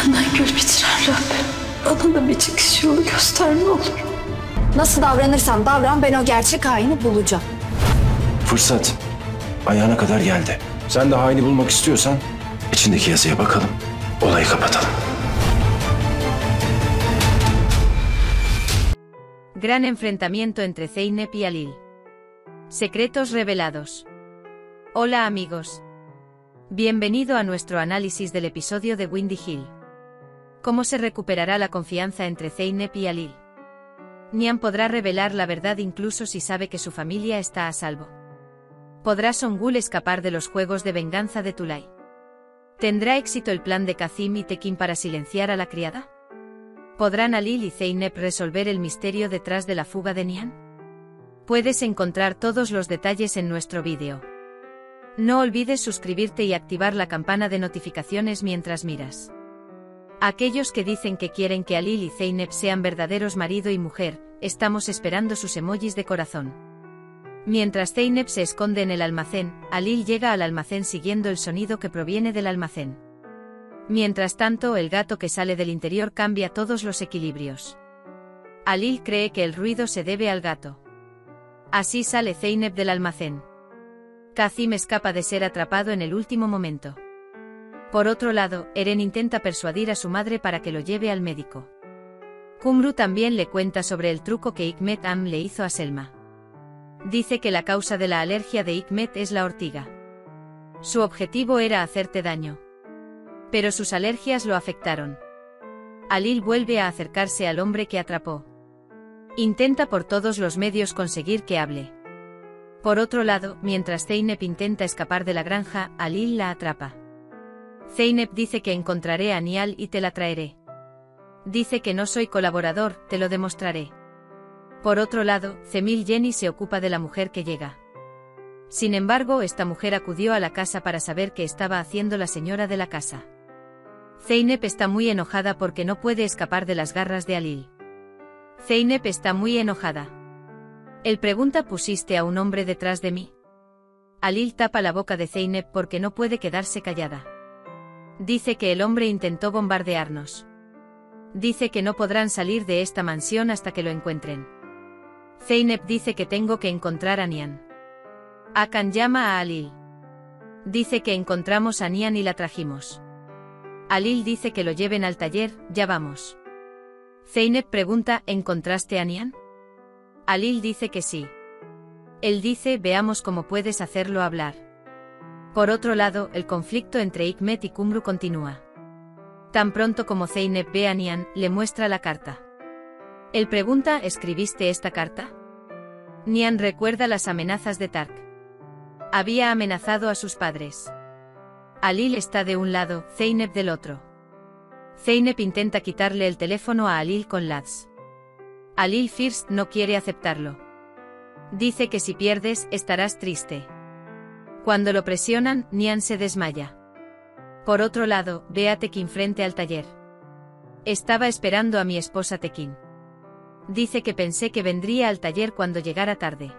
Benden gül bitiren Rabbim, bana da bir çıkış yolu göster ne olur. Nasıl davranırsan davran, ben o gerçek haini bulacağım. Fırsat ayağına kadar geldi. Sen de haini bulmak istiyorsan içindeki yazıya bakalım, olayı kapatalım. Gran enfrentamiento entre Zeynep y Halil. Secretos revelados. Hola amigos. Bienvenido a nuestro análisis del episodio de Windy Hill. ¿Cómo se recuperará la confianza entre Zeynep y Halil? Nihan podrá revelar la verdad incluso si sabe que su familia está a salvo. ¿Podrá Songul escapar de los juegos de venganza de Tulay? ¿Tendrá éxito el plan de Kazim y Tekin para silenciar a la criada? ¿Podrán Halil y Zeynep resolver el misterio detrás de la fuga de Nihan? Puedes encontrar todos los detalles en nuestro vídeo. No olvides suscribirte y activar la campana de notificaciones mientras miras. Aquellos que dicen que quieren que Halil y Zeynep sean verdaderos marido y mujer, estamos esperando sus emojis de corazón. Mientras Zeynep se esconde en el almacén, Halil llega al almacén siguiendo el sonido que proviene del almacén. Mientras tanto, el gato que sale del interior cambia todos los equilibrios. Halil cree que el ruido se debe al gato. Así sale Zeynep del almacén. Kazim escapa de ser atrapado en el último momento. Por otro lado, Eren intenta persuadir a su madre para que lo lleve al médico. Kumru también le cuenta sobre el truco que Hikmet Am le hizo a Selma. Dice que la causa de la alergia de Hikmet es la ortiga. Su objetivo era hacerte daño. Pero sus alergias lo afectaron. Halil vuelve a acercarse al hombre que atrapó. Intenta por todos los medios conseguir que hable. Por otro lado, mientras Zeynep intenta escapar de la granja, Halil la atrapa. Zeynep dice que encontraré a Nial y te la traeré. Dice que no soy colaborador, te lo demostraré. Por otro lado, Zemil Jenny se ocupa de la mujer que llega. Sin embargo, esta mujer acudió a la casa para saber qué estaba haciendo la señora de la casa. Zeynep está muy enojada porque no puede escapar de las garras de Halil. Zeynep está muy enojada. Él pregunta: ¿pusiste a un hombre detrás de mí? Halil tapa la boca de Zeynep porque no puede quedarse callada. Dice que el hombre intentó bombardearnos. Dice que no podrán salir de esta mansión hasta que lo encuentren. Zeynep dice que tengo que encontrar a Nihan. Hakan llama a Halil. Dice que encontramos a Nihan y la trajimos. Halil dice que lo lleven al taller, ya vamos. Zeynep pregunta: ¿encontraste a Nihan? Halil dice que sí. Él dice: veamos cómo puedes hacerlo hablar. Por otro lado, el conflicto entre Hikmet y Kumru continúa. Tan pronto como Zeynep ve a Nihan, le muestra la carta. Él pregunta: ¿escribiste esta carta? Nihan recuerda las amenazas de Tark. Había amenazado a sus padres. Halil está de un lado, Zeynep del otro. Zeynep intenta quitarle el teléfono a Halil con Laz. Halil First no quiere aceptarlo. Dice que si pierdes, estarás triste. Cuando lo presionan, Nihan se desmaya. Por otro lado, ve a Tekin frente al taller. Estaba esperando a mi esposa Tekin. Dice que pensé que vendría al taller cuando llegara tarde.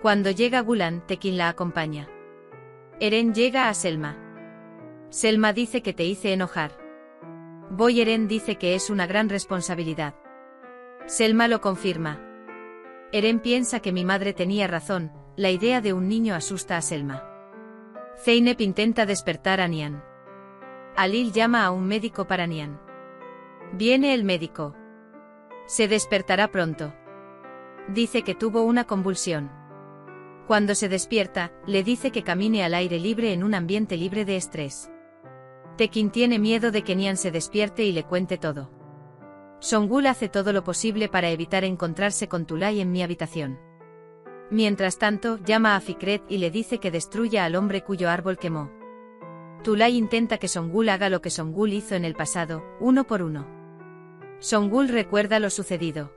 Cuando llega Gulan, Tekin la acompaña. Eren llega a Selma. Selma dice que te hice enojar. Eren dice que es una gran responsabilidad. Selma lo confirma. Eren piensa que mi madre tenía razón, la idea de un niño asusta a Selma. Zeynep intenta despertar a Nihan. Halil llama a un médico para Nihan. Viene el médico. Se despertará pronto. Dice que tuvo una convulsión. Cuando se despierta, le dice que camine al aire libre en un ambiente libre de estrés. Tekin tiene miedo de que Nihan se despierte y le cuente todo. Songul hace todo lo posible para evitar encontrarse con Tulay en mi habitación. Mientras tanto, llama a Fikret y le dice que destruya al hombre cuyo árbol quemó. Tulay intenta que Songul haga lo que Songul hizo en el pasado, uno por uno. Songul recuerda lo sucedido.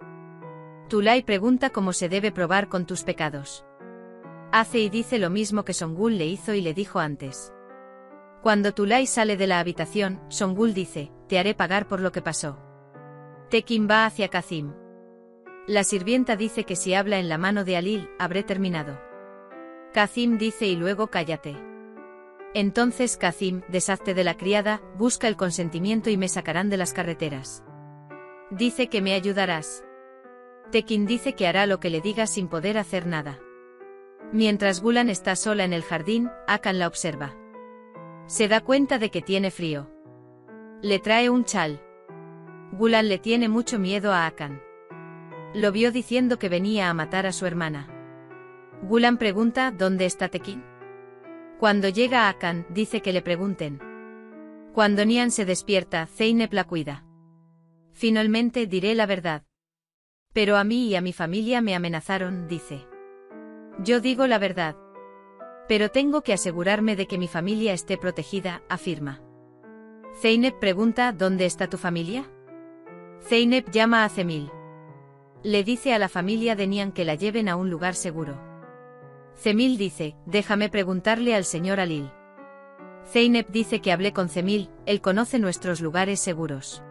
Tulay pregunta cómo se debe probar con tus pecados. Hace y dice lo mismo que Songul le hizo y le dijo antes. Cuando Tulay sale de la habitación, Songul dice: te haré pagar por lo que pasó. Tekin va hacia Kazim. La sirvienta dice que si habla en la mano de Halil, habré terminado. Kazim dice: y luego cállate. Entonces Kazim, deshazte de la criada, busca el consentimiento y me sacarán de las carreteras. Dice que me ayudarás. Tekin dice que hará lo que le diga sin poder hacer nada. Mientras Gulan está sola en el jardín, Hakan la observa. Se da cuenta de que tiene frío. Le trae un chal. Gulan le tiene mucho miedo a Hakan. Lo vio diciendo que venía a matar a su hermana. Gulan pregunta ¿dónde está Tekin? Cuando llega Hakan, dice que le pregunten. Cuando Nihan se despierta, Zeynep la cuida. Finalmente diré la verdad. Pero a mí y a mi familia me amenazaron, dice. Yo digo la verdad. Pero tengo que asegurarme de que mi familia esté protegida, afirma. Zeynep pregunta ¿dónde está tu familia? Zeynep llama a Cemil. Le dice a la familia de Nihan que la lleven a un lugar seguro. Cemil dice, déjame preguntarle al señor Alil. Zeynep dice que hablé con Cemil, él conoce nuestros lugares seguros.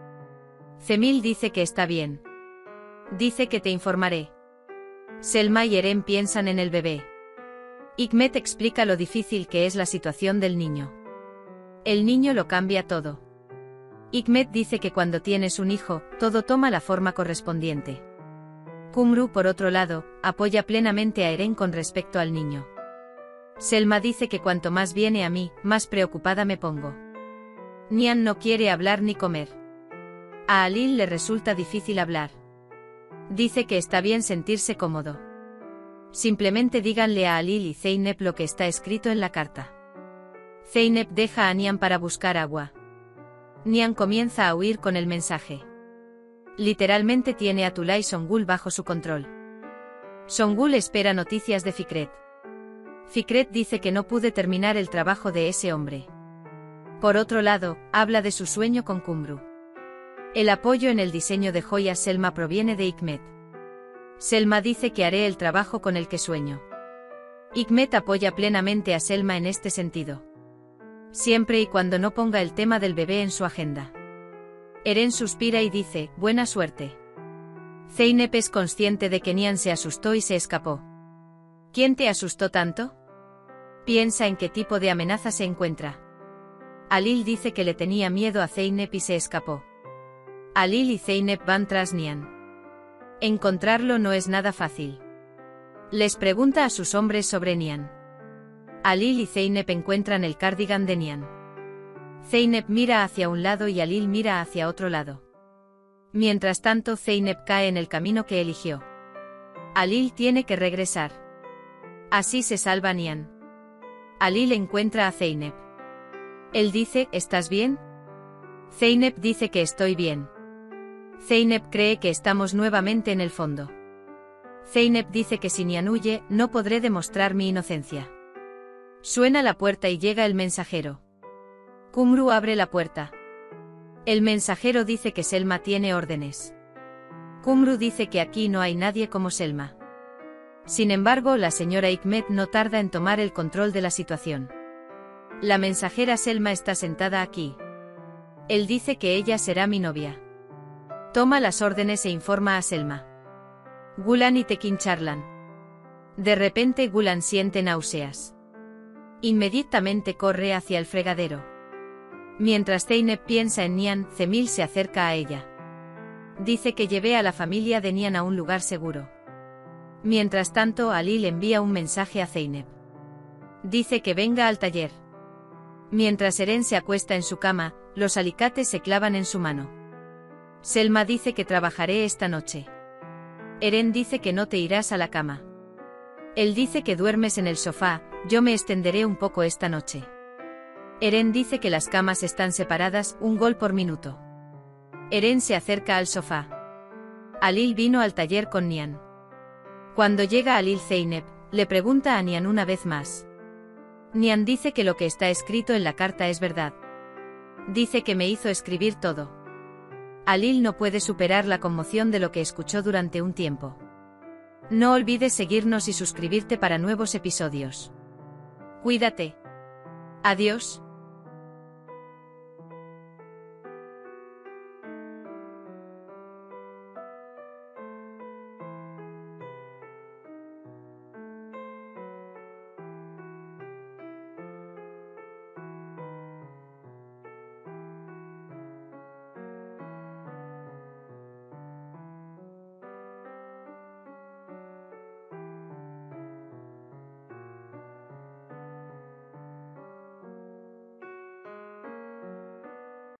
Cemil dice que está bien. Dice que te informaré. Selma y Eren piensan en el bebé. Hikmet explica lo difícil que es la situación del niño. El niño lo cambia todo. Hikmet dice que cuando tienes un hijo, todo toma la forma correspondiente. Kumru, por otro lado, apoya plenamente a Eren con respecto al niño. Selma dice que cuanto más viene a mí, más preocupada me pongo. Nihan no quiere hablar ni comer. A Alil le resulta difícil hablar. Dice que está bien sentirse cómodo. Simplemente díganle a Alil y Zeynep lo que está escrito en la carta. Zeynep deja a Nihan para buscar agua. Nihan comienza a huir con el mensaje. Literalmente tiene a Tula y Songul bajo su control. Songul espera noticias de Fikret. Fikret dice que no pude terminar el trabajo de ese hombre. Por otro lado, habla de su sueño con Kumru. El apoyo en el diseño de joyas Selma proviene de Hikmet. Selma dice que haré el trabajo con el que sueño. Hikmet apoya plenamente a Selma en este sentido. Siempre y cuando no ponga el tema del bebé en su agenda. Eren suspira y dice, buena suerte. Zeynep es consciente de que Nihan se asustó y se escapó. ¿Quién te asustó tanto? Piensa en qué tipo de amenaza se encuentra. Alil dice que le tenía miedo a Zeynep y se escapó. Alil y Zeynep van tras Nihan. Encontrarlo no es nada fácil. Les pregunta a sus hombres sobre Nihan. Alil y Zeynep encuentran el cardigan de Nihan. Zeynep mira hacia un lado y Alil mira hacia otro lado. Mientras tanto, Zeynep cae en el camino que eligió. Alil tiene que regresar. Así se salva Nihan. Alil encuentra a Zeynep. Él dice, ¿estás bien? Zeynep dice que estoy bien. Zeynep cree que estamos nuevamente en el fondo. Zeynep dice que si Nihan huye, no podré demostrar mi inocencia. Suena la puerta y llega el mensajero. Kumru abre la puerta. El mensajero dice que Selma tiene órdenes. Kumru dice que aquí no hay nadie como Selma. Sin embargo, la señora Hikmet no tarda en tomar el control de la situación. La mensajera Selma está sentada aquí. Él dice que ella será mi novia. Toma las órdenes e informa a Selma. Gulan y Tekin charlan. De repente Gulan siente náuseas. Inmediatamente corre hacia el fregadero. Mientras Zeynep piensa en Nihan, Cemil se acerca a ella. Dice que lleve a la familia de Nihan a un lugar seguro. Mientras tanto, Alil envía un mensaje a Zeynep. Dice que venga al taller. Mientras Eren se acuesta en su cama, los alicates se clavan en su mano. Selma dice que trabajaré esta noche. Eren dice que no te irás a la cama. Él dice que duermes en el sofá, yo me extenderé un poco esta noche. Eren dice que las camas están separadas, un gol por minuto. Eren se acerca al sofá. Alil vino al taller con Nihan. Cuando llega Alil, Zeynep le pregunta a Nihan una vez más. Nihan dice que lo que está escrito en la carta es verdad. Dice que me hizo escribir todo. Alil no puede superar la conmoción de lo que escuchó durante un tiempo. No olvides seguirnos y suscribirte para nuevos episodios. Cuídate. Adiós.